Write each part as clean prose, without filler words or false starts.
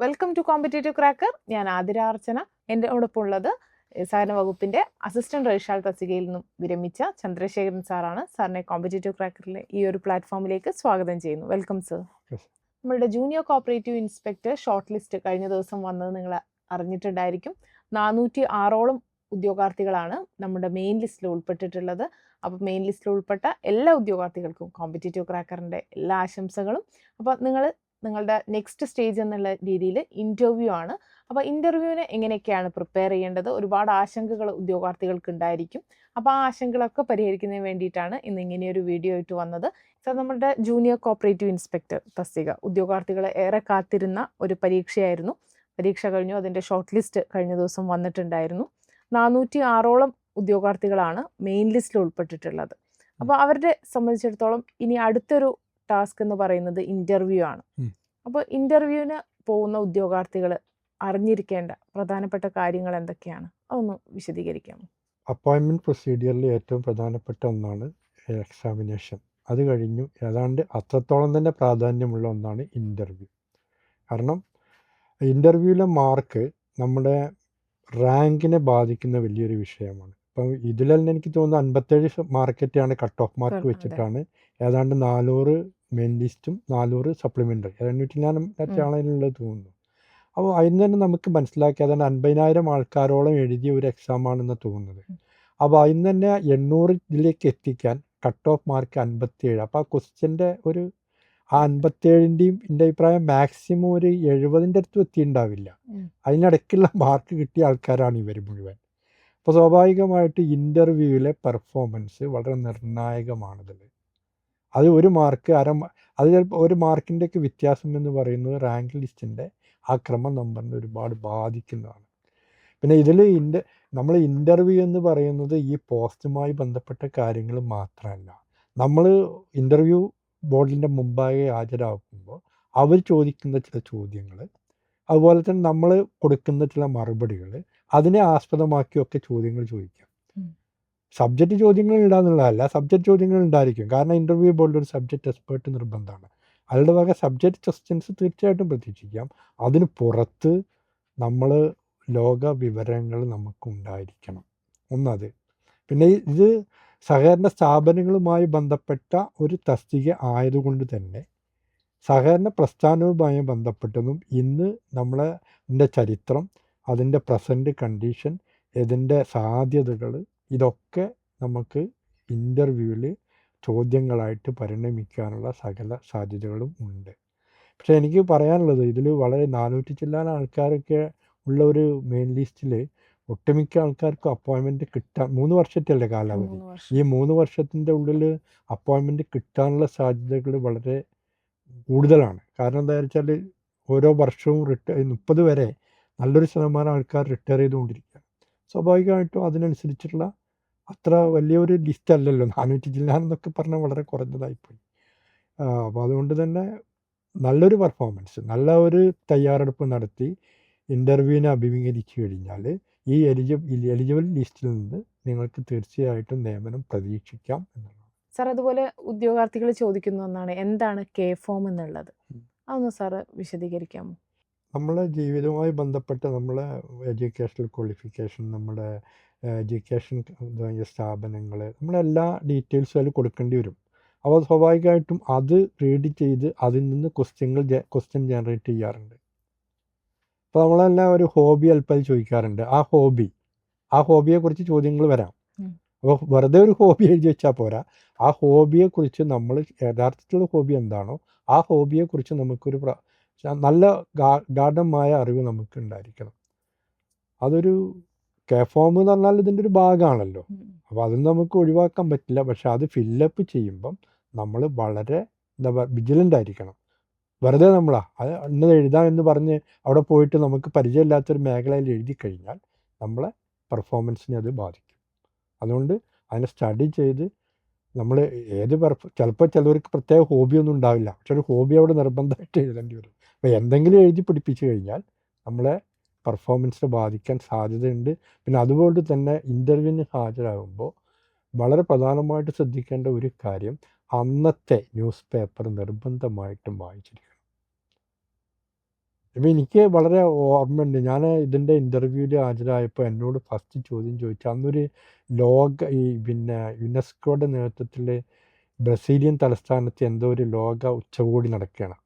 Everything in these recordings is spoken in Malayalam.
Welcome to competitive cracker. ഞാൻ ആതിര അർച്ചന. എൻ്റെ ഓടൊപ്പം ഉള്ളത് സഹകരണ വകുപ്പിന്റെ അസിസ്റ്റന്റ് രജിസ്ട്രാർ തസ്തികയിൽ നിന്നും വിരമിച്ച ചന്ദ്രശേഖരൻ സാറാണ്. സാറിനെ കോമ്പറ്റേറ്റീവ് ക്രാക്കറിലെ ഈ ഒരു പ്ലാറ്റ്ഫോമിലേക്ക് സ്വാഗതം ചെയ്യുന്നു. Welcome sir. നമ്മളുടെ junior cooperative inspector short list കഴിഞ്ഞ ദിവസം വന്നത് നിങ്ങൾ അറിഞ്ഞിട്ടുണ്ടായിരിക്കും. 406ഓളം ഉദ്യോഗാർത്ഥികളാണ് നമ്മുടെ മെയിൻ ലിസ്റ്റിൽ ഉൾപ്പെട്ടിട്ടുള്ളത്. അപ്പോൾ മെയിൻ ലിസ്റ്റിൽ ഉൾപ്പെട്ട എല്ലാ ഉദ്യോഗാർത്ഥികൾക്കും കോമ്പറ്റേറ്റീവ് ക്രാക്കറിൻ്റെ എല്ലാ ആശംസകളും. അപ്പോൾ നിങ്ങളുടെ നെക്സ്റ്റ് സ്റ്റേജ് എന്നുള്ള രീതിയിൽ ഇൻ്റർവ്യൂ ആണ്. അപ്പോൾ ഇൻ്റർവ്യൂവിന് എങ്ങനെയൊക്കെയാണ് പ്രിപ്പയർ ചെയ്യേണ്ടത്? ഒരുപാട് ആശങ്കകൾ ഉദ്യോഗാർത്ഥികൾക്ക് ഉണ്ടായിരിക്കും. അപ്പോൾ ആ ആശങ്കകളൊക്കെ പരിഹരിക്കുന്നതിന് വേണ്ടിയിട്ടാണ് ഇന്ന് ഇങ്ങനെയൊരു വീഡിയോ ആയിട്ട് വന്നത്. സർ, നമ്മുടെ ജൂനിയർ കോപ്പറേറ്റീവ് ഇൻസ്പെക്ടർ തസ്തിക ഉദ്യോഗാർത്ഥികളെ ഏറെ കാത്തിരുന്ന ഒരു പരീക്ഷയായിരുന്നു. പരീക്ഷ കഴിഞ്ഞു. അതിൻ്റെ ഷോർട്ട് ലിസ്റ്റ് കഴിഞ്ഞ ദിവസം വന്നിട്ടുണ്ടായിരുന്നു. 406ഓളം ഉദ്യോഗാർത്ഥികളാണ് മെയിൻ ലിസ്റ്റിൽ ഉൾപ്പെട്ടിട്ടുള്ളത്. അപ്പോൾ അവരുടെ സംബന്ധിച്ചിടത്തോളം ഇനി അടുത്തൊരു ടാസ്ക് എന്ന് പറയുന്നത് ഇൻ്റർവ്യൂ ആണ്. അപ്പോൾ ഇൻ്റർവ്യൂവിന് പോകുന്ന ഉദ്യോഗാർത്ഥികൾ അറിഞ്ഞിരിക്കേണ്ട പ്രധാനപ്പെട്ട കാര്യങ്ങൾ എന്തൊക്കെയാണ്? അതൊന്ന് വിശദീകരിക്കാമോ? അപ്പോയിൻമെൻറ്റ് പ്രൊസീജിയറിൽ ഏറ്റവും പ്രധാനപ്പെട്ട ഒന്നാണ് എക്സാമിനേഷൻ. അത് കഴിഞ്ഞു ഏതാണ്ട് അത്രത്തോളം തന്നെ പ്രാധാന്യമുള്ള ഒന്നാണ് ഇൻ്റർവ്യൂ. കാരണം ഇൻ്റർവ്യൂവിലെ മാർക്ക് നമ്മുടെ റാങ്കിനെ ബാധിക്കുന്ന വലിയൊരു വിഷയമാണ്. ഇപ്പം ഇതിൽ തന്നെ എനിക്ക് തോന്നുന്നു 57 മാർക്കറ്റാണ് കട്ട് ഓഫ് മാർക്ക് വെച്ചിട്ടാണ് ഏതാണ്ട് 400 മെയിൻ ലിസ്റ്റും 400 സപ്ലിമെൻ്ററി 700 തോന്നുന്നു. അപ്പോൾ അതിന് തന്നെ നമുക്ക് മനസ്സിലാക്കി ഏതാണ്ട് 50,000 ആൾക്കാരോളം എഴുതിയ ഒരു എക്സാമാണെന്ന് തോന്നുന്നത്. അപ്പോൾ അതിന് തന്നെ 800 ഇതിലേക്ക് എത്തിക്കാൻ കട്ട് ഓഫ് മാർക്ക് 57. അപ്പോൾ ആ ക്വസ്റ്റ്യൻ്റെ ഒരു 57ൻ്റെയും എൻ്റെ അഭിപ്രായം മാക്സിമം ഒരു 70ൻ്റെ അടുത്തും എത്തിയിട്ടുണ്ടാവില്ല. അതിനിടയ്ക്കുള്ള മാർക്ക് കിട്ടിയ ആൾക്കാരാണ് ഇവർ മുഴുവൻ. അപ്പോൾ സ്വാഭാവികമായിട്ട് ഇൻ്റർവ്യൂവിലെ പെർഫോമൻസ് വളരെ നിർണായകമാണതിൽ. അത് ഒരു മാർക്ക് അത് ചിലപ്പോൾ ഒരു മാർക്കിൻ്റെയൊക്കെ വ്യത്യാസം എന്ന് പറയുന്നത് റാങ്ക് ലിസ്റ്റിൻ്റെ ആ ക്രമ നമ്പറിനെ ഒരുപാട് ബാധിക്കുന്നതാണ്. പിന്നെ ഇതിൽ നമ്മൾ ഇൻ്റർവ്യൂ എന്ന് പറയുന്നത് ഈ പോസ്റ്റുമായി ബന്ധപ്പെട്ട കാര്യങ്ങൾ മാത്രമല്ല. നമ്മൾ ഇൻ്റർവ്യൂ ബോർഡിൻ്റെ മുമ്പാകെ ഹാജരാക്കുമ്പോൾ അവർ ചോദിക്കുന്ന ചില ചോദ്യങ്ങൾ, അതുപോലെ തന്നെ നമ്മൾ കൊടുക്കുന്ന ചില മറുപടികൾ, അതിനെ ആസ്പദമാക്കിയൊക്കെ ചോദ്യങ്ങൾ ചോദിക്കാം. സബ്ജക്റ്റ് ചോദ്യങ്ങൾ ഉണ്ടാകുന്നുള്ളതല്ല, സബ്ജക്റ്റ് ചോദ്യങ്ങൾ ഉണ്ടായിരിക്കും. കാരണം ഇൻ്റർവ്യൂ ബോർഡിൽ ഒരു സബ്ജക്റ്റ് എക്സ്പേർട്ട് നിർബന്ധമാണ്. അയാളുടെ വക സബ്ജക്റ്റ് ക്വസ്റ്റ്യൻസ് തീർച്ചയായിട്ടും പ്രതീക്ഷിക്കാം. അതിന് പുറത്ത് നമ്മൾ ലോക വിവരങ്ങൾ നമുക്കുണ്ടായിരിക്കണം. ഒന്നത്. പിന്നെ ഇത് സഹകരണ സ്ഥാപനങ്ങളുമായി ബന്ധപ്പെട്ട ഒരു തസ്തിക ആയതുകൊണ്ട് തന്നെ സഹകരണ പ്രസ്ഥാനവുമായി ബന്ധപ്പെട്ടതും ഇന്ന് അതിൻ്റെ ചരിത്രം, അതിൻ്റെ പ്രസൻറ്റ് കണ്ടീഷൻ, ഇതിൻ്റെ സാധ്യതകൾ, ഇതൊക്കെ നമുക്ക് ഇൻ്റർവ്യൂവിൽ ചോദ്യങ്ങളായിട്ട് പരിണമിക്കാനുള്ള സകല സാധ്യതകളും ഉണ്ട്. പക്ഷേ എനിക്ക് പറയാനുള്ളത് ഇതിൽ വളരെ 400 ചില്ലാൻ ആൾക്കാരൊക്കെ ഉള്ള ഒരു മെയിൻ ലിസ്റ്റിൽ ഒട്ടുമിക്ക ആൾക്കാർക്കും അപ്പോയിൻമെൻറ്റ് കിട്ടാൻ 3 വർഷത്തെയല്ലേ കാലാവധി. ഈ 3 വർഷത്തിൻ്റെ ഉള്ളിൽ അപ്പോയിൻമെൻറ്റ് കിട്ടാനുള്ള സാധ്യതകൾ വളരെ കൂടുതലാണ്. കാരണം എന്താ വെച്ചാൽ ഓരോ വർഷവും 30 വരെ നല്ലൊരു ശതമാനം ആൾക്കാർ റിട്ടയർ ചെയ്തുകൊണ്ടിരിക്കുകയാണ്. സ്വാഭാവികമായിട്ടും അതിനനുസരിച്ചുള്ള അത്ര വലിയൊരു ലിസ്റ്റ് അല്ലല്ലോ. 400 ചില്ലാൻ എന്നൊക്കെ പറഞ്ഞാൽ വളരെ കുറഞ്ഞതായിപ്പോയി. അപ്പോൾ അതുകൊണ്ട് തന്നെ നല്ലൊരു പെർഫോമൻസ്, നല്ല ഒരു തയ്യാറെടുപ്പ് നടത്തി ഇൻ്റർവ്യൂവിനെ അഭിമുഖീകരിച്ചു കഴിഞ്ഞാൽ ഈ എലിജിബിൾ ലിസ്റ്റിൽ നിന്ന് നിങ്ങൾക്ക് തീർച്ചയായിട്ടും നിയമനം പ്രതീക്ഷിക്കാം എന്നുള്ളതാണ്. സാർ, അതുപോലെ ഉദ്യോഗാർത്ഥികൾ ചോദിക്കുന്ന ഒന്നാണ് എന്താണ് കെ ഫോം എന്നുള്ളത്. അതൊന്ന് സാറ് വിശദീകരിക്കാമോ? നമ്മളെ ജീവിതവുമായി ബന്ധപ്പെട്ട നമ്മളെ എഡ്യൂക്കേഷണൽ ക്വാളിഫിക്കേഷൻ, നമ്മുടെ എഡ്യൂക്കേഷൻ സ്ഥാപനങ്ങൾ, നമ്മളെല്ലാ ഡീറ്റെയിൽസും അതിൽ കൊടുക്കേണ്ടി വരും. അപ്പോൾ സ്വാഭാവികമായിട്ടും അത് റീഡ് ചെയ്ത് അതിൽ നിന്ന് ക്വസ്റ്റ്യൻ ജനറേറ്റ് ചെയ്യാറുണ്ട്. അപ്പോൾ നമ്മളെല്ലാം ഒരു ഹോബി അല്പം ചോദിക്കാറുണ്ട്. ആ ഹോബിയെക്കുറിച്ച് ചോദ്യങ്ങൾ വരാം. അപ്പോൾ വെറുതെ ഒരു ഹോബി എഴുതി വെച്ചാൽ പോരാ. ആ ഹോബിയെക്കുറിച്ച് നമ്മൾ യഥാർത്ഥത്തിലുള്ള ഹോബി എന്താണോ ആ ഹോബിയെക്കുറിച്ച് നമുക്കൊരു നല്ല ഗാഢമായ അറിവ് നമുക്ക് ഉണ്ടായിരിക്കണം. അതൊരു ഫോം എന്ന് പറഞ്ഞാൽ ഇതിൻ്റെ ഒരു ഭാഗമാണല്ലോ. അപ്പോൾ അത് നമുക്ക് ഒഴിവാക്കാൻ പറ്റില്ല. പക്ഷെ അത് ഫില്ലപ്പ് ചെയ്യുമ്പം നമ്മൾ വളരെ വിജിലൻ്റ് ആയിരിക്കണം. വെറുതെ അത് ഇന്നത് എഴുതാം എന്ന് പറഞ്ഞ് അവിടെ പോയിട്ട് നമുക്ക് പരിചയമില്ലാത്തൊരു മേഖലയിൽ എഴുതി കഴിഞ്ഞാൽ നമ്മളെ പെർഫോമൻസിനെ അത് ബാധിക്കും. അതുകൊണ്ട് അതിനെ സ്റ്റഡി ചെയ്ത് നമ്മൾ ചിലപ്പോൾ ചിലവർക്ക് പ്രത്യേക ഹോബിയൊന്നും ഉണ്ടാവില്ല. പക്ഷെ ഒരു ഹോബി അവിടെ നിർബന്ധമായിട്ട് എഴുതേണ്ടി വരും. അപ്പോൾ എന്തെങ്കിലും എഴുതി പിടിപ്പിച്ച് കഴിഞ്ഞാൽ നമ്മളെ പെർഫോമൻസിനെ ബാധിക്കാൻ സാധ്യതയുണ്ട്. പിന്നെ അതുകൊണ്ട് തന്നെ ഇൻ്റർവ്യൂവിന് ഹാജരാകുമ്പോൾ വളരെ പ്രധാനമായിട്ട് ശ്രദ്ധിക്കേണ്ട ഒരു കാര്യം, അന്നത്തെ ന്യൂസ് പേപ്പർ നിർബന്ധമായിട്ടും വായിച്ചിരിക്കണം. ഇപ്പം എനിക്ക് വളരെ ഓർമ്മയുണ്ട്. ഞാൻ ഇതിൻ്റെ ഇൻ്റർവ്യൂവിൽ ഹാജരായപ്പോൾ എന്നോട് ഫസ്റ്റ് ചോദ്യം ചോദിച്ചു. അന്നൊരു പിന്നെ യുനെസ്കോയുടെ നേതൃത്വത്തിൽ ബ്രസീലിയൻ തലസ്ഥാനത്ത് എന്തോ ഒരു ലോക ഉച്ചകോടി നടക്കുകയാണ്.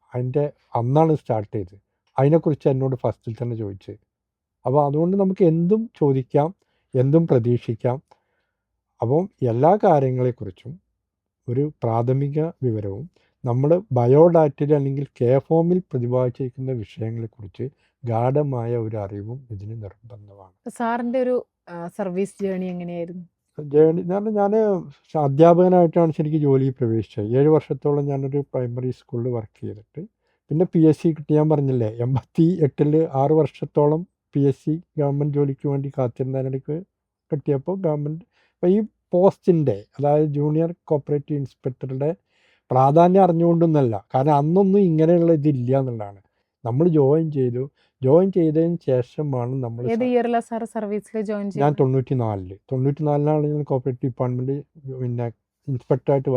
അന്നാണ് സ്റ്റാർട്ട് ചെയ്തത്. അതിനെക്കുറിച്ച് എന്നോട് ഫസ്റ്റിൽ തന്നെ ചോദിച്ചത്. അപ്പോൾ അതുകൊണ്ട് നമുക്ക് എന്തും ചോദിക്കാം, എന്തും പ്രതീക്ഷിക്കാം. അപ്പം എല്ലാ കാര്യങ്ങളെക്കുറിച്ചും ഒരു പ്രാഥമിക വിവരവും നമ്മൾ ബയോഡാറ്റയിൽ അല്ലെങ്കിൽ ഫോമിൽ പ്രതിപാദിച്ചിരിക്കുന്ന വിഷയങ്ങളെക്കുറിച്ച് ഗാഢമായ ഒരു അറിവും ഇതിന് നിർബന്ധമാണ്. സാറിന്റെ ഒരു സർവീസ് ജേണി എങ്ങനെയായിരുന്നു? ജേണി എന്ന് പറഞ്ഞാൽ ഞാൻ അധ്യാപകനായിട്ടാണ് ശരിക്കും ജോലിയിൽ പ്രവേശിച്ചത്. 7 വർഷത്തോളം ഞാനൊരു പ്രൈമറി സ്കൂളിൽ വർക്ക് ചെയ്തിട്ട് പിന്നെ PSC കിട്ടി. ഞാൻ പറഞ്ഞില്ലേ 88 6 വർഷത്തോളം PSC ഗവൺമെൻറ് ജോലിക്ക് വേണ്ടി കാത്തിരുന്നതിനിടയ്ക്ക് കിട്ടിയപ്പോൾ ഗവൺമെൻറ് അപ്പോൾ ഈ പോസ്റ്റിൻ്റെ അതായത് ജൂനിയർ കോപ്പറേറ്റീവ് ഇൻസ്പെക്ടറുടെ പ്രാധാന്യം അറിഞ്ഞുകൊണ്ടൊന്നല്ല, കാരണം അന്നൊന്നും ഇങ്ങനെയുള്ള ഇതില്ല എന്നുള്ളതാണ്. നമ്മൾ ജോയിൻ ചെയ്തതിന് ശേഷമാണ് നമ്മൾ ഏത് ഇയറിലാണ് സാർ സർവീസിൽ ജോയിൻ ഞാൻ ചെയ്തത്? 94-ലാണ് ഞാൻ കോപ്പറേറ്റീവ് ഡിപ്പാർട്ട്മെൻറ്റ് പിന്നെ ഇൻസ്പെക്ടറായിട്ട്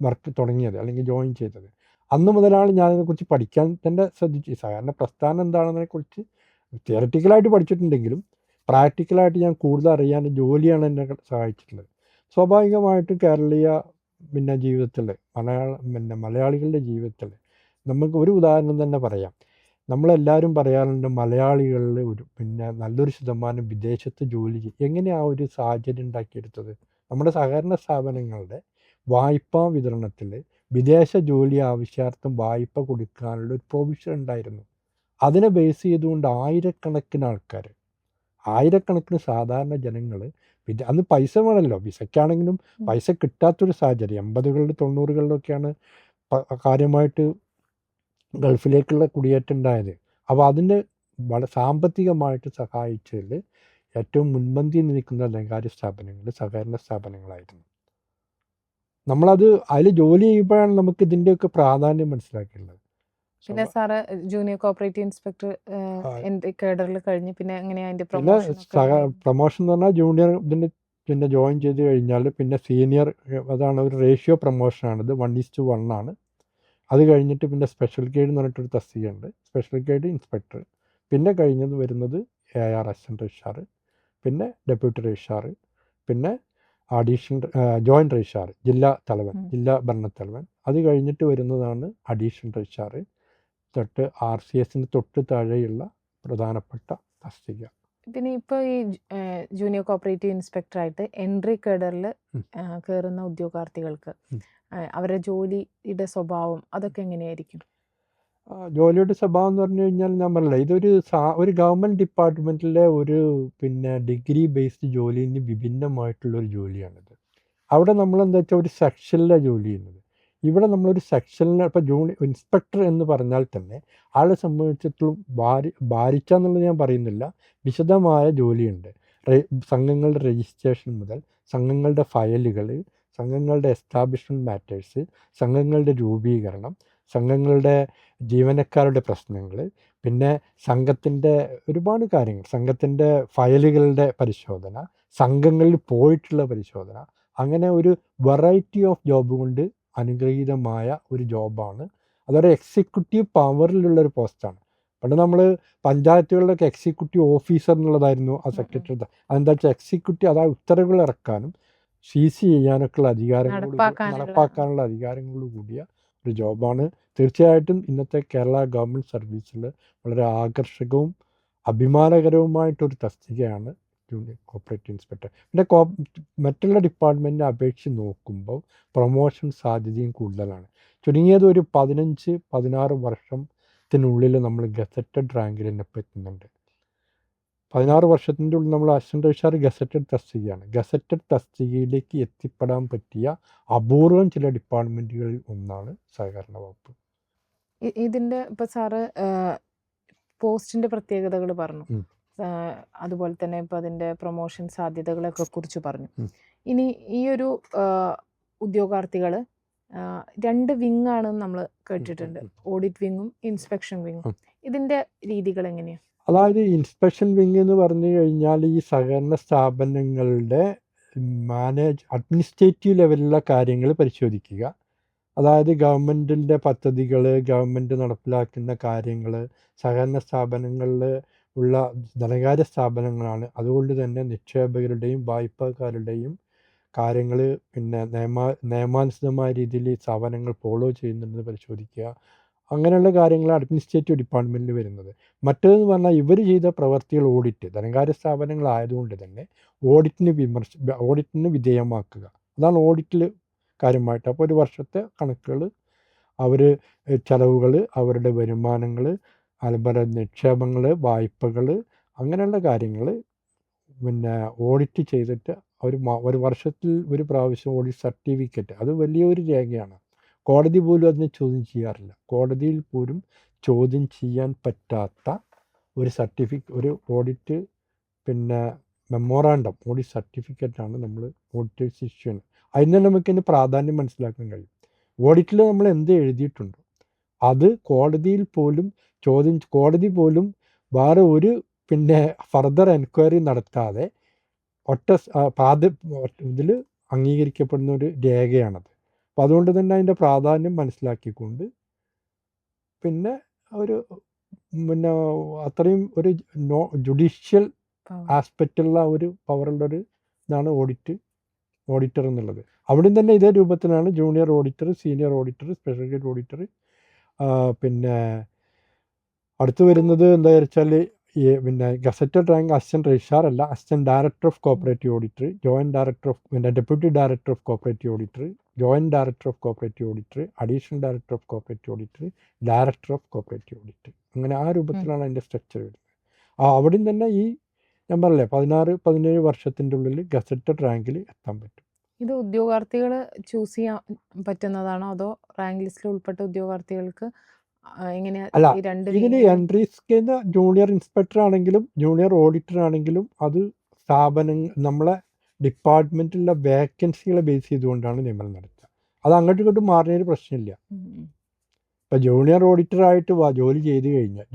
വർക്ക് തുടങ്ങിയത് അല്ലെങ്കിൽ ജോയിൻ ചെയ്തത്. അന്ന് മുതലാണ് ഞാനതിനെക്കുറിച്ച് പഠിക്കാൻ തന്നെ ശ്രദ്ധിച്ചു. സാധാരണ പ്രസ്ഥാനം എന്താണെന്നതിനെക്കുറിച്ച് തിയററ്റിക്കലായിട്ട് പഠിച്ചിട്ടുണ്ടെങ്കിലും പ്രാക്ടിക്കലായിട്ട് ഞാൻ കൂടുതൽ അറിയാൻ ജോലിയാണ് എന്നെ സഹായിച്ചിട്ടുള്ളത്. സ്വാഭാവികമായിട്ടും കേരളീയ ജീവിതത്തിൽ മലയാളികളുടെ ജീവിതത്തിൽ നമുക്ക് ഒരു ഉദാഹരണം തന്നെ പറയാം. നമ്മളെല്ലാവരും പറയാറുണ്ട് മലയാളികളിൽ നല്ലൊരു ശതമാനം വിദേശത്ത് ജോലി ചെയ്യും. എങ്ങനെയാണ് ആ ഒരു സാഹചര്യം ഉണ്ടാക്കിയെടുത്തത്? നമ്മുടെ സഹകരണ സ്ഥാപനങ്ങളുടെ വായ്പാ വിതരണത്തിൽ വിദേശ ജോലി ആവശ്യാർത്ഥം വായ്പ കൊടുക്കാനുള്ള ഒരു പ്രൊവിഷൻ ഉണ്ടായിരുന്നു. അതിനെ ബേസ് ചെയ്തുകൊണ്ട് ആയിരക്കണക്കിന് സാധാരണ ജനങ്ങൾ അന്ന് പൈസ വേണമല്ലോ, വിസയ്ക്കാണെങ്കിലും പൈസ കിട്ടാത്തൊരു സാഹചര്യം 80കളിലും 90കളിലൊക്കെയാണ് കാര്യമായിട്ട് ഗൾഫിലേക്കുള്ള കുടിയേറ്റം ഉണ്ടായത്. അപ്പോൾ അതിന് സാമ്പത്തികമായിട്ട് സഹായിച്ചതിൽ ഏറ്റവും മുൻപന്തിയിൽ നിൽക്കുന്ന ധനകാര്യ സ്ഥാപനങ്ങൾ സഹകരണ സ്ഥാപനങ്ങളായിരുന്നു. അതിൽ ജോലി ചെയ്യുമ്പോഴാണ് നമുക്ക് ഇതിൻ്റെയൊക്കെ പ്രാധാന്യം മനസ്സിലാക്കിയുള്ളത്. പിന്നെ സാറ് ജൂനിയർ കോപ്പറേറ്റീവ് ഇൻസ്പെക്ടർ കേഡറിൽ കഴിഞ്ഞ് പിന്നെ എങ്ങനെയാ അതിന്റെ പിന്നെ പ്രൊമോഷൻ എന്ന് പറഞ്ഞാൽ ജൂനിയർ പിന്നെ ജോയിൻ ചെയ്ത് കഴിഞ്ഞാൽ പിന്നെ സീനിയർ, അതാണ് ഒരു റേഷ്യോ പ്രൊമോഷനാണിത്. 1:1 ആണ്. അത് കഴിഞ്ഞിട്ട് പിന്നെ സ്പെഷ്യൽ ഗൈഡ് എന്ന് പറഞ്ഞിട്ടൊരു തസ്തികയുണ്ട്, സ്പെഷ്യൽ ഗൈഡ് ഇൻസ്പെക്ടർ. പിന്നെ വരുന്നത് AR അസിസ്റ്റന്റ് രജിസ്ട്രാർ, പിന്നെ ഡെപ്യൂട്ടി രജിസ്ട്രാർ, പിന്നെ ജോയിൻറ്റ് രജിസ്ട്രാർ, ജില്ലാ ഭരണത്തലവൻ. അത് കഴിഞ്ഞിട്ട് വരുന്നതാണ് അഡീഷണൽ രജിസ്ട്രാർ. RCSന് തൊട്ട് താഴെയുള്ള പ്രധാനപ്പെട്ട തസ്തിക. പിന്നെ ഇപ്പോൾ ഈ ജൂനിയർ കോപ്പറേറ്റീവ് ഇൻസ്പെക്ടറായിട്ട് എൻട്രി കേഡറിൽ കയറുന്ന ഉദ്യോഗാർത്ഥികൾക്ക് അവരുടെ ജോലിയുടെ സ്വഭാവം അതൊക്കെ എങ്ങനെയായിരിക്കും? ജോലിയുടെ സ്വഭാവം എന്ന് പറഞ്ഞു കഴിഞ്ഞാൽ ഞാൻ പറഞ്ഞില്ല, ഒരു ഗവൺമെൻറ് ഡിപ്പാർട്ട്മെൻറ്റിലെ ഒരു ഡിഗ്രി ബേസ്ഡ് ജോലിയിൽ നിന്ന് വിഭിന്നമായിട്ടുള്ളൊരു ജോലിയാണിത്. അവിടെ നമ്മളെന്താ വെച്ചാൽ ഒരു സെക്ഷനിലാണ് ജോലി ചെയ്യുന്നത്. ഇവിടെ നമ്മളൊരു സെക്ഷനിൽ ഇപ്പോൾ ഇൻസ്പെക്ടർ എന്ന് പറഞ്ഞാൽ തന്നെ ആളെ സംബന്ധിച്ചിടത്തോളം ഭാരിച്ച എന്നുള്ളത് ഞാൻ പറയുന്നില്ല, വിശദമായ ജോലിയുണ്ട്. സംഘങ്ങളുടെ രജിസ്ട്രേഷൻ മുതൽ സംഘങ്ങളുടെ ഫയലുകൾ, സംഘങ്ങളുടെ എസ്റ്റാബ്ലിഷ്മെൻറ്റ് മാറ്റേഴ്സ്, സംഘങ്ങളുടെ രൂപീകരണം, സംഘങ്ങളുടെ ജീവനക്കാരുടെ പ്രശ്നങ്ങൾ, പിന്നെ സംഘത്തിൻ്റെ ഒരുപാട് കാര്യങ്ങൾ, സംഘത്തിൻ്റെ ഫയലുകളുടെ പരിശോധന, സംഘങ്ങളിൽ പോയിട്ടുള്ള പരിശോധന, അങ്ങനെ ഒരു വെറൈറ്റി ഓഫ് ജോബ് കൊണ്ട് അനുഗ്രഹീതമായ ഒരു ജോബാണ്. അതൊരു എക്സിക്യൂട്ടീവ് പവറിലുള്ളൊരു പോസ്റ്റാണ്. പണ്ട് നമ്മൾ പഞ്ചായത്തുകളിലൊക്കെ എക്സിക്യൂട്ടീവ് ഓഫീസർ എന്നുള്ളതായിരുന്നു ആ സെക്രട്ടറി. അതെന്താ വെച്ചാൽ എക്സിക്യൂട്ടീവ്, അതായത് ഉത്തരവുകൾ ഇറക്കാനും CC ചെയ്യാനൊക്കെയുള്ള നടപ്പാക്കാനുള്ള അധികാരങ്ങളോട് കൂടിയ ഒരു ജോബാണ്. തീർച്ചയായിട്ടും ഇന്നത്തെ കേരള ഗവൺമെൻറ് സർവീസിൽ വളരെ ആകർഷകവും അഭിമാനകരവുമായിട്ടൊരു തസ്തികയാണ് ജൂനിയർ കോപ്പറേറ്റീവ് ഇൻസ്പെക്ടർ. പിന്നെ മറ്റുള്ള ഡിപ്പാർട്ട്മെൻറ്റിനെ അപേക്ഷിച്ച് നോക്കുമ്പോൾ പ്രൊമോഷൻ സാധ്യതയും കൂടുതലാണ്. ചുരുങ്ങിയത് ഒരു 15-16 വർഷത്തിനുള്ളിൽ നമ്മൾ ഗസറ്റഡ് റാങ്കിൽ തന്നെ ഇപ്പോൾ എത്തുന്നുണ്ട്. 16 വർഷത്തിൻ്റെ ഉള്ളിൽ നമ്മൾ അസിസ്റ്റന്റ് രജിസ്ട്രാർ ഗസറ്റഡ് തസ്തികയാണ്. ഗസറ്റഡ് തസ്തികയിലേക്ക് എത്തിപ്പെടാൻ പറ്റിയ അപൂർവം ചില ഡിപ്പാർട്ട്മെൻറ്റുകളിൽ ഒന്നാണ് സഹകരണ വകുപ്പ്. ഇതിൻ്റെ ഇപ്പോൾ സാറ് പോസ്റ്റിൻ്റെ പ്രത്യേകതകൾ പറഞ്ഞു, അതുപോലെ തന്നെ ഇപ്പോൾ അതിൻ്റെ പ്രൊമോഷൻ സാധ്യതകളൊക്കെ കുറിച്ച് പറഞ്ഞു. ഇനി ഈ ഒരു ഉദ്യോഗാർത്ഥികൾ 2 വിങ് ആണെന്ന് നമ്മൾ കേട്ടിട്ടുണ്ട്, ഓഡിറ്റ് വിങ്ങും ഇൻസ്പെക്ഷൻ വിങ്ങും. ഇതിൻ്റെ രീതികൾ എങ്ങനെയാണ്? അതായത് ഇൻസ്പെക്ഷൻ വിങ് എന്ന് പറഞ്ഞു കഴിഞ്ഞാൽ ഈ സഹകരണ സ്ഥാപനങ്ങളുടെ അഡ്മിനിസ്ട്രേറ്റീവ് ലെവലിലുള്ള കാര്യങ്ങൾ പരിശോധിക്കുക. അതായത് ഗവൺമെൻറ്റിൻ്റെ പദ്ധതികൾ, ഗവൺമെൻറ് നടപ്പിലാക്കുന്ന കാര്യങ്ങൾ, സഹകരണ സ്ഥാപനങ്ങളിൽ ഉള്ള ധനകാര്യ സ്ഥാപനങ്ങളാണ്. അതുകൊണ്ട് തന്നെ നിക്ഷേപകരുടെയും വായ്പക്കാരുടെയും കാര്യങ്ങൾ പിന്നെ നിയമാനുസൃതമായ രീതിയിൽ ഈ സ്ഥാപനങ്ങൾ ഫോളോ ചെയ്യുന്നുണ്ടെന്ന് പരിശോധിക്കുക. അങ്ങനെയുള്ള കാര്യങ്ങൾ അഡ്മിനിസ്ട്രേറ്റീവ് ഡിപ്പാർട്ട്മെൻറ്റിൽ വരുന്നത്. മറ്റേതെന്ന് പറഞ്ഞാൽ ഇവർ ചെയ്ത പ്രവർത്തികൾ ഓഡിറ്റ്, ധനകാര്യ സ്ഥാപനങ്ങളായതുകൊണ്ട് തന്നെ ഓഡിറ്റിന് വിധേയമാക്കുക. അതാണ് ഓഡിറ്റിൽ കാര്യമായിട്ട്. അപ്പോൾ ഒരു വർഷത്തെ കണക്കുകൾ, അവർ ചെലവുകൾ, അവരുടെ വരുമാനങ്ങൾ, അതുപോലെ നിക്ഷേപങ്ങൾ, വായ്പകൾ, അങ്ങനെയുള്ള കാര്യങ്ങൾ പിന്നെ ഓഡിറ്റ് ചെയ്തിട്ട് ഒരു വർഷത്തിൽ ഒരു പ്രാവശ്യം ഓഡിറ്റ് സർട്ടിഫിക്കറ്റ്, അത് വലിയൊരു രേഖയാണ്. കോടതി പോലും അതിനെ ചോദ്യം ചെയ്യാറില്ല. കോടതിയിൽ പോലും ചോദ്യം ചെയ്യാൻ പറ്റാത്ത ഒരു ഓഡിറ്റ് പിന്നെ മെമ്മോറാണ്ടം, ഓഡിറ്റ് സർട്ടിഫിക്കറ്റാണ് നമ്മൾ ഓഡിറ്റേഴ്സ് ഇഷ്യൂ ചെയ്യുന്നത്. അതിൽ നിന്ന് നമുക്കതിൻ്റെ പ്രാധാന്യം മനസ്സിലാക്കാൻ കഴിയും. ഓഡിറ്റിൽ നമ്മൾ എന്ത് എഴുതിയിട്ടുണ്ടോ അത് കോടതിയിൽ പോലും കോടതി പോലും വേറെ ഒരു പിന്നെ ഫർദർ എൻക്വയറി നടത്താതെ ഇതിൽ അംഗീകരിക്കപ്പെടുന്ന ഒരു രേഖയാണത്. അപ്പോൾ അതുകൊണ്ട് തന്നെ അതിൻ്റെ പ്രാധാന്യം മനസ്സിലാക്കിക്കൊണ്ട് പിന്നെ ഒരു പിന്നെ അത്രയും ഒരു ജുഡീഷ്യൽ ആസ്പെക്റ്റുള്ള ഒരു പവറുള്ളൊരു ഇതാണ് ഓഡിറ്റർ എന്നുള്ളത്. അവിടെയും തന്നെ ഇതേ രൂപത്തിലാണ് junior auditor, senior auditor, special auditor. പിന്നെ അടുത്ത് വരുന്നത് എന്താ വെച്ചാൽ പിന്നെ ഗസറ്റഡ് റാങ്ക് അസിസ്റ്റൻറ്റ് രജിസ്ട്രാർ അല്ല, assistant director of cooperative auditor, joint director of deputy director of cooperative auditor, joint director of cooperative auditor, additional director of cooperative auditor, director of cooperative auditor. അങ്ങനെ ആ രൂപത്തിലാണ് അതിൻ്റെ സ്ട്രക്ചർ വരുന്നത്. അവിടെയും തന്നെ ഈ ഞാൻ പറഞ്ഞില്ലേ 16-17 വർഷത്തിൻ്റെ ഉള്ളിൽ ഗസറ്റഡ് റാങ്കിൽ എത്താൻ പറ്റും. ഇത് ഉദ്യോഗാർത്ഥികൾ ചൂസ് ചെയ്യാൻ പറ്റുന്നതാണോ, അതോ റാങ്ക് ലിസ്റ്റിൽ ഉൾപ്പെട്ട ഉദ്യോഗാർത്ഥികൾക്ക് അല്ല, ഇതിൽ എൻട്രി സ്കീം ജൂനിയർ ഇൻസ്പെക്ടർ ആണെങ്കിലും ജൂനിയർ ഓഡിറ്റർ ആണെങ്കിലും അത് നമ്മളെ ഡിപ്പാർട്ട്മെൻറ്റിലുള്ള വേക്കൻസികളെ ബേസ് ചെയ്തുകൊണ്ടാണ് നിയമനം നടത്തുക. അത് അങ്ങോട്ടും ഇങ്ങോട്ടും മാറുന്നൊരു പ്രശ്നമില്ല. ഇപ്പം ജൂനിയർ ഓഡിറ്ററായിട്ട് ജോലി ചെയ്ത് കഴിഞ്ഞാൽ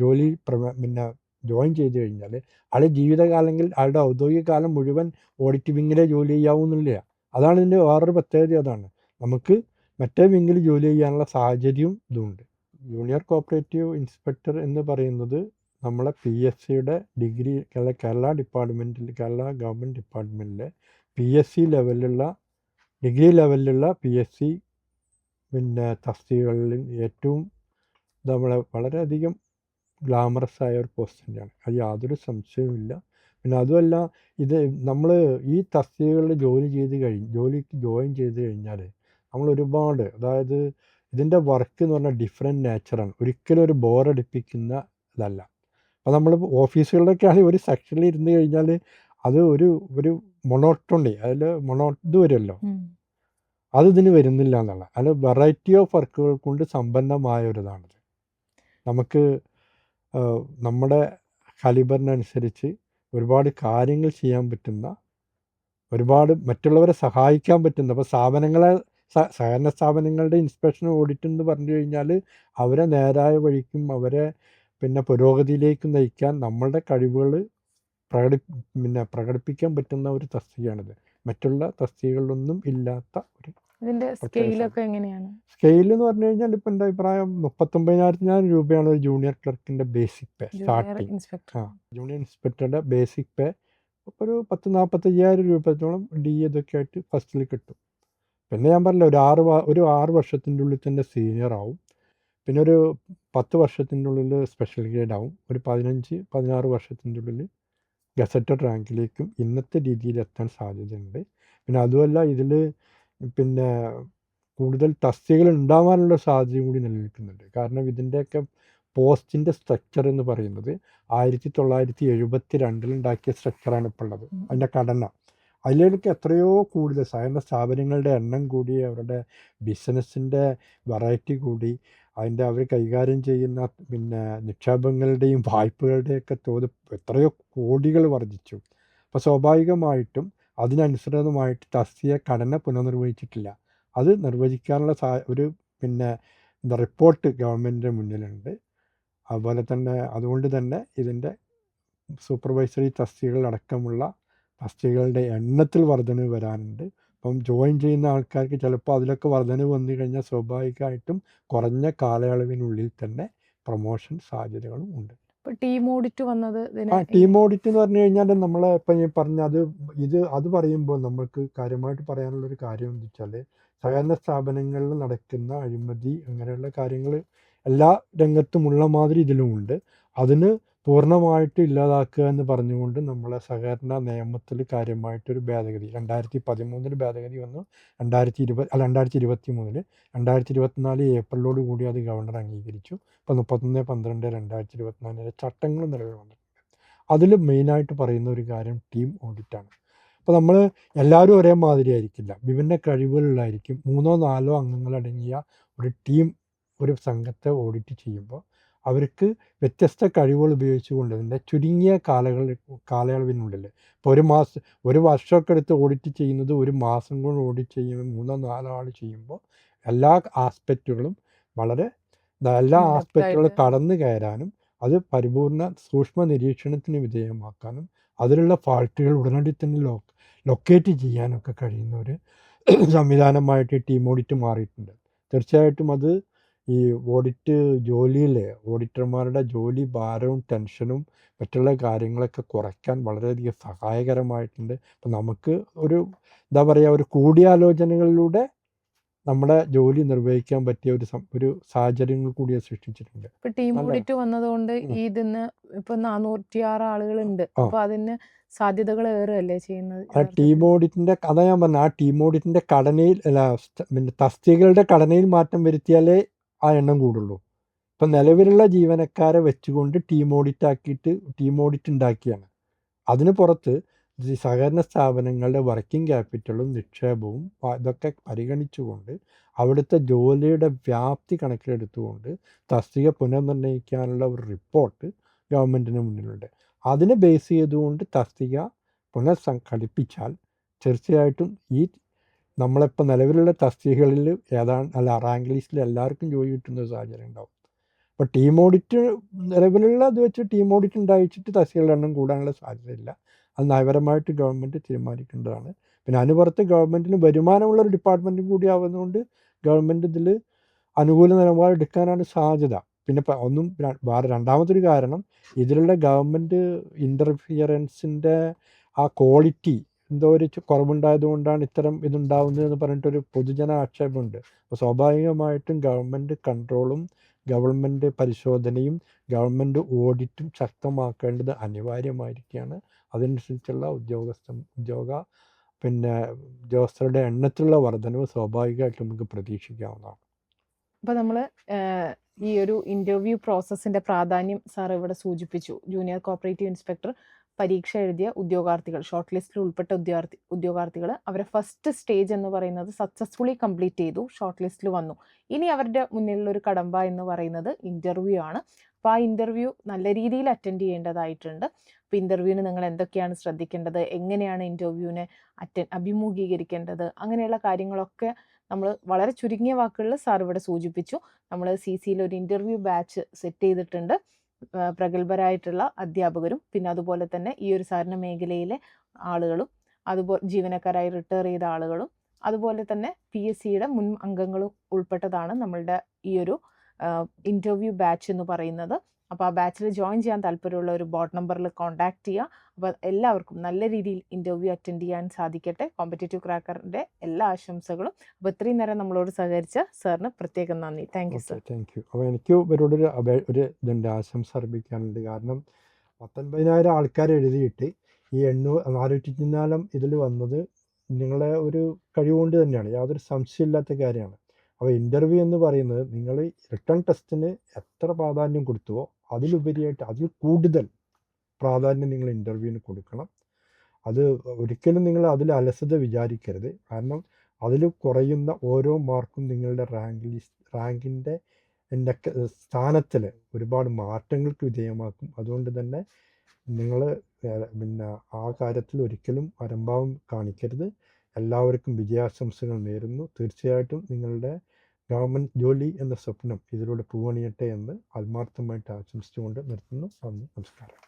പിന്നെ ജോയിൻ ചെയ്ത് കഴിഞ്ഞാൽ ആളുടെ ജീവിതകാലങ്ങളിൽ ആളുടെ ഔദ്യോഗിക കാലം മുഴുവൻ ഓഡിറ്റ് വിങ്ങിലെ ജോലി ചെയ്യാവുന്നില്ല. അതാണ് ഇതിൻ്റെ വേറൊരു പ്രത്യേകത. അതാണ് നമുക്ക് മറ്റേ വിങ്ങിൽ ജോലി ചെയ്യാനുള്ള സാഹചര്യവും ഇതുണ്ട്. ജൂനിയർ കോപ്പറേറ്റീവ് ഇൻസ്പെക്ടർ എന്ന് പറയുന്നത് നമ്മളെ PSCയുടെ ഡിഗ്രി കേരള ഗവൺമെൻറ് ഡിപ്പാർട്ട്മെൻറ്റിലെ PSC ലെവലിലുള്ള ഡിഗ്രി ലെവലിലുള്ള PSC പിന്നെ തസ്തികകളിൽ ഏറ്റവും നമ്മളെ വളരെയധികം ഗ്ലാമറസ് ആയ ഒരു പോസ്റ്റ് തന്നെയാണ്. അത് യാതൊരു സംശയവുമില്ല. പിന്നെ അതുമല്ല, ഇത് നമ്മൾ ഈ തസ്തികകളിൽ ജോലിക്ക് ജോയിൻ ചെയ്ത് കഴിഞ്ഞാൽ നമ്മൾ ഒരുപാട്, അതായത് ഇതിൻ്റെ വർക്ക് എന്ന് പറഞ്ഞാൽ ഡിഫറെൻറ്റ് നേച്ചറാണ്. ഒരിക്കലും ഒരു ബോറടിപ്പിക്കുന്ന ഇതല്ല. അപ്പോൾ നമ്മൾ ഓഫീസുകളിലൊക്കെ ആണെങ്കിൽ ഒരു സെക്ഷനിൽ ഇരുന്ന് കഴിഞ്ഞാൽ അത് ഒരു മൊണോട്ടോണി, അതിൽ ഇത് വരുമല്ലോ, അത് ഇതിന് വരുന്നില്ല എന്നുള്ള. അത് വെറൈറ്റി ഓഫ് വർക്കുകൾ കൊണ്ട് സമ്പന്നമായ ഒരിതാണിത്. നമുക്ക് നമ്മുടെ കാലിബറിനനുസരിച്ച് ഒരുപാട് കാര്യങ്ങൾ ചെയ്യാൻ പറ്റുന്ന, ഒരുപാട് മറ്റുള്ളവരെ സഹായിക്കാൻ പറ്റുന്ന, അപ്പോൾ സഹകരണ സ്ഥാപനങ്ങളുടെ ഇൻസ്പെക്ഷൻ ഓഡിറ്റ് എന്ന് പറഞ്ഞു കഴിഞ്ഞാൽ അവരെ നേരായ വഴിക്കും അവരെ പിന്നെ പുരോഗതിയിലേക്ക് നയിക്കാൻ നമ്മളുടെ കഴിവുകൾ പ്രകടിപ്പിക്കാൻ പറ്റുന്ന ഒരു തസ്തികയാണിത്. മറ്റുള്ള തസ്തികകളിലൊന്നും ഇല്ലാത്ത ഒരു സ്കെയിലൊക്കെ എങ്ങനെയാണ്? സ്കെയിൽ എന്ന് പറഞ്ഞു കഴിഞ്ഞാൽ ഇപ്പം എൻ്റെ അഭിപ്രായം 39,000 രൂപയാണ് ഒരു ജൂനിയർ ക്ലർക്കിൻ്റെ ബേസിക് പേ സ്റ്റാർട്ടിങ്. ജൂനിയർ ഇൻസ്പെക്ടറുടെ ബേസിക് പേ ഒരു 40,000-45,000 രൂപത്തോളം ഇതൊക്കെ ആയിട്ട് ഫസ്റ്റിൽ കിട്ടും. പിന്നെ ഞാൻ പറഞ്ഞില്ല, ഒരു 6 വർഷത്തിൻ്റെ ഉള്ളിൽ തന്നെ സീനിയർ ആവും. പിന്നെ ഒരു 10 വർഷത്തിൻ്റെ ഉള്ളിൽ സ്പെഷ്യൽ ഗ്രേഡ് ആവും. ഒരു 15-16 വർഷത്തിൻ്റെ ഉള്ളിൽ ഗസറ്റഡ് റാങ്കിലേക്കും ഇന്നത്തെ രീതിയിൽ എത്താൻ സാധ്യതയുണ്ട്. പിന്നെ അതുമല്ല, ഇതിൽ പിന്നെ കൂടുതൽ തസ്തികകൾ ഉണ്ടാവാനുള്ള സാധ്യതയും കൂടി നിലനിൽക്കുന്നുണ്ട്. കാരണം ഇതിൻ്റെയൊക്കെ പോസ്റ്റിൻ്റെ സ്ട്രക്ചർ എന്ന് പറയുന്നത് 1972 ഉണ്ടാക്കിയ സ്ട്രക്ചറാണ് ഇപ്പോൾ ഉള്ളത്. അതിൻ്റെ ഘടന അതിലേക്ക് എത്രയോ കൂടുതൽ സഹകരണ സ്ഥാപനങ്ങളുടെ എണ്ണം കൂടി, അവരുടെ ബിസിനസ്സിൻ്റെ വെറൈറ്റി കൂടി, അവർ കൈകാര്യം ചെയ്യുന്ന പിന്നെ നിക്ഷേപങ്ങളുടെയും വായ്പകളുടെയൊക്കെ തോത് എത്രയോ കോടികൾ വർദ്ധിച്ചു. അപ്പോൾ സ്വാഭാവികമായിട്ടും അതിനനുസൃതമായിട്ട് തസ്തിക ഘടന പുനർനിർവഹിച്ചിട്ടില്ല. അത് നിർവചിക്കാനുള്ള ഒരു പിന്നെ റിപ്പോർട്ട് ഗവൺമെൻറ്റിൻ്റെ മുന്നിലുണ്ട്. അതുകൊണ്ട് തന്നെ ഇതിൻ്റെ സൂപ്പർവൈസറി തസ്തികകൾ അടക്കമുള്ള തസ്തികകളുടെ എണ്ണത്തിൽ വർധനവ് വരാനുണ്ട്. അപ്പം ജോയിൻ ചെയ്യുന്ന ആൾക്കാർക്ക് ചിലപ്പോൾ അതിലൊക്കെ വർധനവ് വന്നു കഴിഞ്ഞാൽ സ്വാഭാവികമായിട്ടും കുറഞ്ഞ കാലയളവിനുള്ളിൽ തന്നെ പ്രൊമോഷൻ സാധ്യതകളും ഉണ്ട്. ഇപ്പൊ ടീം ഓഡിറ്റ് വന്നത് ഇതിന് ടീം ഓഡിറ്റ് എന്ന് പറഞ്ഞു കഴിഞ്ഞാൽ നമ്മളെ ഇപ്പം ഈ പറഞ്ഞ അത് പറയുമ്പോൾ നമ്മൾക്ക് കാര്യമായിട്ട് പറയാനുള്ളൊരു കാര്യം എന്ന് വെച്ചാൽ സഹകരണ സ്ഥാപനങ്ങളിൽ നടക്കുന്ന അഴിമതി അങ്ങനെയുള്ള കാര്യങ്ങൾ എല്ലാ രംഗത്തുമുള്ള മാതിരി ഇതിലുമുണ്ട്. അതിന് പൂർണ്ണമായിട്ട് ഇല്ലാതാക്കുക എന്ന് പറഞ്ഞുകൊണ്ട് നമ്മളെ സഹകരണ നിയമത്തിൽ കാര്യമായിട്ടൊരു ഭേദഗതി 2013 ഭേദഗതി വന്നു. 2023 2024 ഏപ്രിലോട് കൂടി അത് ഗവർണർ അംഗീകരിച്ചു. ഇപ്പോൾ 31/12/2024 ചട്ടങ്ങൾ നിലവിൽ വന്നിട്ടുണ്ട്. അതിൽ മെയിനായിട്ട് പറയുന്ന ഒരു കാര്യം ടീം ഓഡിറ്റാണ്. അപ്പോൾ നമ്മൾ എല്ലാവരും ഒരേ മാതിരി ആയിരിക്കില്ല, വിഭിന്ന കഴിവുകളിലായിരിക്കും. 3-4 അംഗങ്ങളടങ്ങിയ ഒരു ടീം ഒരു സംഘത്തെ ഓഡിറ്റ് ചെയ്യുമ്പോൾ അവർക്ക് വ്യത്യസ്ത കഴിവുകൾ ഉപയോഗിച്ചുകൊണ്ട് ഇതിൻ്റെ ചുരുങ്ങിയ കാലയളവിനുള്ളിൽ ഇപ്പോൾ ഒരു വർഷമൊക്കെ എടുത്ത് ഓഡിറ്റ് ചെയ്യുന്നത് ഒരു മാസം കൊണ്ട് ഓഡിറ്റ് ചെയ്യുമ്പോൾ 3-4 ആൾ ചെയ്യുമ്പോൾ എല്ലാ ആസ്പെക്റ്റുകളും വളരെ എല്ലാ ആസ്പെക്റ്റുകളും കടന്നു കയറാനും അത് പരിപൂർണ സൂക്ഷ്മ നിരീക്ഷണത്തിന് വിധേയമാക്കാനും അതിലുള്ള ഫാൾട്ടുകൾ ഉടനടി തന്നെ ലൊക്കേറ്റ് ചെയ്യാനൊക്കെ കഴിയുന്ന ഒരു സംവിധാനമായിട്ട് ടീം ഓഡിറ്റ് മാറിയിട്ടുണ്ട്. തീർച്ചയായിട്ടും അത് ഈ ഓഡിറ്റ് ജോലിയിലെ ഓഡിറ്റർമാരുടെ ജോലി ഭാരവും ടെൻഷനും മറ്റുള്ള കാര്യങ്ങളൊക്കെ കുറയ്ക്കാൻ വളരെയധികം സഹായകരമായിട്ടുണ്ട്. അപ്പം നമുക്ക് എന്താ പറയുക, ഒരു കൂടിയാലോചനകളിലൂടെ നമ്മുടെ ജോലി നിർവഹിക്കാൻ പറ്റിയ ഒരു സാഹചര്യങ്ങൾ കൂടി അത് സൃഷ്ടിച്ചിട്ടുണ്ട്. ഇപ്പൊ ടീം ഓഡിറ്റ് വന്നതുകൊണ്ട് ഇതിന്ന് ഇപ്പൊ 406 ആളുകളുണ്ട്. അപ്പൊ അതിന് സാധ്യതകൾ ഏറെയല്ലേ ചെയ്യുന്നത്? ടീം ഓഡിറ്റിന്റെ അതാ ഞാൻ പറഞ്ഞ, ആ ടീം ഓഡിറ്റിന്റെ ഘടനയിൽ പിന്നെ തസ്തികകളുടെ ഘടനയിൽ മാറ്റം വരുത്തിയാലേ ആ എണ്ണം കൂടുള്ളൂ. ഇപ്പം നിലവിലുള്ള ജീവനക്കാരെ വെച്ചുകൊണ്ട് ടീം ഓഡിറ്റ് ഉണ്ടാക്കിയാണ്. അതിന് പുറത്ത് ഈ സഹകരണ സ്ഥാപനങ്ങളുടെ വർക്കിംഗ് ക്യാപിറ്റലും നിക്ഷേപവും ഇതൊക്കെ പരിഗണിച്ചുകൊണ്ട് അവിടുത്തെ ജോലിയുടെ വ്യാപ്തി കണക്കിലെടുത്തുകൊണ്ട് തസ്തിക പുനർനിർണ്ണയിക്കാനുള്ള ഒരു റിപ്പോർട്ട് ഗവൺമെൻറ്റിന് മുന്നിലുണ്ട്. അതിനെ ബേസ് ചെയ്തുകൊണ്ട് തസ്തിക പുനഃസംഘടിപ്പിച്ചാൽ തീർച്ചയായിട്ടും ഈ നമ്മളിപ്പോൾ നിലവിലുള്ള തസ്തികകളിൽ റാങ്ക് ലിസ്റ്റിൽ എല്ലാവർക്കും ജോലി കിട്ടുന്ന സാഹചര്യം ഉണ്ടാവും. അപ്പോൾ ടീം ഓഡിറ്റ് നിലവിലുള്ള ഇത് വെച്ച് ടീം ഓഡിറ്റ് ഉണ്ടായിച്ചിട്ട് തസ്തികകളുടെ എണ്ണം കൂടാനുള്ള സാധ്യതയില്ല. അത് നയപരമായിട്ട് ഗവൺമെൻറ് തീരുമാനിക്കേണ്ടതാണ്. പിന്നെ അതിന് പുറത്ത് ഗവൺമെൻറ്റിന് വരുമാനമുള്ളൊരു ഡിപ്പാർട്ട്മെൻറ്റും കൂടി ആവുന്നതുകൊണ്ട് ഗവൺമെൻറ് ഇതിൽ അനുകൂല നിലപാട് എടുക്കാനാണ് സാധ്യത. പിന്നെ രണ്ടാമതൊരു കാരണം, ഇതിലുള്ള ഗവൺമെൻറ് ഇൻ്റർഫിയറൻസിൻ്റെ ആ ക്വാളിറ്റി എന്തോ ഒരു കുറവുണ്ടായതുകൊണ്ടാണ് ഇത്തരം ഇതുണ്ടാവുന്നതെന്ന് പറഞ്ഞിട്ടൊരു പൊതുജന ആക്ഷേപമുണ്ട്. അപ്പോൾ സ്വാഭാവികമായിട്ടും ഗവൺമെൻറ് കൺട്രോളും ഗവൺമെൻറ് പരിശോധനയും ഗവൺമെൻറ് ഓഡിറ്റും ശക്തമാക്കേണ്ടത് അനിവാര്യമായിരിക്കുകയാണ്. അതനുസരിച്ചുള്ള ഉദ്യോഗസ്ഥരുടെ എണ്ണത്തിലുള്ള വർധനവ് സ്വാഭാവികമായിട്ടും നമുക്ക് പ്രതീക്ഷിക്കാവുന്നതാണ്. അപ്പോൾ നമ്മൾ ഈ ഒരു ഇൻ്റർവ്യൂ പ്രോസസ്സിൻ്റെ പ്രാധാന്യം സാർ ഇവിടെ സൂചിപ്പിച്ചു. ജൂനിയർ കോപ്പറേറ്റീവ് ഇൻസ്പെക്ടർ പരീക്ഷ എഴുതിയ ഉദ്യോഗാർത്ഥികൾ, ഷോർട്ട് ലിസ്റ്റിൽ ഉൾപ്പെട്ട ഉദ്യോഗാർത്ഥികൾ അവരെ ഫസ്റ്റ് സ്റ്റേജ് എന്ന് പറയുന്നത് സക്സസ്ഫുള്ളി കംപ്ലീറ്റ് ചെയ്തു, ഷോർട്ട് ലിസ്റ്റിൽ വന്നു. ഇനി അവരുടെ മുന്നിലുള്ളൊരു കടമ്പ എന്ന് പറയുന്നത് ഇൻ്റർവ്യൂ ആണ്. അപ്പോൾ ആ ഇൻ്റർവ്യൂ നല്ല രീതിയിൽ അറ്റൻഡ് ചെയ്യേണ്ടതായിട്ടുണ്ട്. അപ്പോൾ ഇൻ്റർവ്യൂവിന് നിങ്ങൾ എന്തൊക്കെയാണ് ശ്രദ്ധിക്കേണ്ടത്, എങ്ങനെയാണ് ഇൻ്റർവ്യൂവിനെ അഭിമുഖീകരിക്കേണ്ടത്, അങ്ങനെയുള്ള കാര്യങ്ങളൊക്കെ നമ്മൾ വളരെ ചുരുങ്ങിയ വാക്കുകളിൽ സാർ ഇവിടെ സൂചിപ്പിച്ചു. നമ്മൾ CCയിൽ ഒരു ഇൻ്റർവ്യൂ ബാച്ച് സെറ്റ് ചെയ്തിട്ടുണ്ട്. പ്രഗത്ഭരായിട്ടുള്ള അധ്യാപകരും പിന്നെ അതുപോലെ തന്നെ ഈ ഒരു സഹകരണ മേഖലയിലെ ആളുകളും അതുപോലെ ജീവനക്കാരായി റിട്ടയർ ചെയ്ത ആളുകളും അതുപോലെ തന്നെ PSCയുടെ മുൻ അംഗങ്ങളും ഉൾപ്പെട്ടതാണ് നമ്മളുടെ ഈ ഒരു ഇൻ്റർവ്യൂ ബാച്ച് എന്ന് പറയുന്നത്. അപ്പോൾ ആ ബാച്ചിൽ ജോയിൻ ചെയ്യാൻ താല്പര്യമുള്ള ഒരു ബോർഡ് നമ്പറിൽ കോൺടാക്ട് ചെയ്യുക. അപ്പോൾ എല്ലാവർക്കും നല്ല രീതിയിൽ ഇൻ്റർവ്യൂ അറ്റൻഡ് ചെയ്യാൻ സാധിക്കട്ടെ. കോമ്പറ്റേറ്റീവ് ക്രാക്കറിൻ്റെ എല്ലാ ആശംസകളും. അപ്പോൾ ഇത്രയും നേരം നമ്മളോട് സഹകരിച്ച സാറിന് പ്രത്യേകം നന്ദി. Thank you sir. Thank you. അപ്പോൾ എനിക്ക് ഇവരോടൊരു ഇതുണ്ട്, ആശംസ അർപ്പിക്കാനുണ്ട്. കാരണം 19,000 ആൾക്കാർ എഴുതിയിട്ട് ഈ 404 ഇതിൽ വന്നത് നിങ്ങളെ ഒരു കഴിവുകൊണ്ട് തന്നെയാണ്, യാതൊരു സംശയമില്ലാത്ത കാര്യമാണ്. അപ്പോൾ ഇൻ്റർവ്യൂ എന്ന് പറയുന്നത് നിങ്ങൾ റിട്ടേൺ ടെസ്റ്റിന് എത്ര പ്രാധാന്യം കൊടുത്തുവോ അതിലുപരിയായിട്ട് അതിൽ കൂടുതൽ പ്രാധാന്യം നിങ്ങൾ ഇൻ്റർവ്യൂവിന് കൊടുക്കണം. അത് ഒരിക്കലും നിങ്ങൾ അതിൽ അലസത വിചാരിക്കരുത്. കാരണം അതിൽ കുറയുന്ന ഓരോ മാർക്കും നിങ്ങളുടെ റാങ്കിൻ്റെ സ്ഥാനത്തിൽ ഒരുപാട് മാറ്റങ്ങൾക്ക് വിധേയമാക്കും. അതുകൊണ്ട് തന്നെ നിങ്ങൾ ആ കാര്യത്തിൽ ഒരിക്കലും അലംഭാവം കാണിക്കരുത്. എല്ലാവർക്കും വിജയാശംസകൾ നേരുന്നു. തീർച്ചയായിട്ടും നിങ്ങളുടെ ഗവൺമെൻറ് ജോലി എന്ന സ്വപ്നം ഇതിലൂടെ പൂവണിയട്ടെ എന്ന് ആത്മാർത്ഥമായിട്ട് ആശംസിച്ചുകൊണ്ട് നിർത്തുന്നു. നന്ദി, നമസ്കാരം.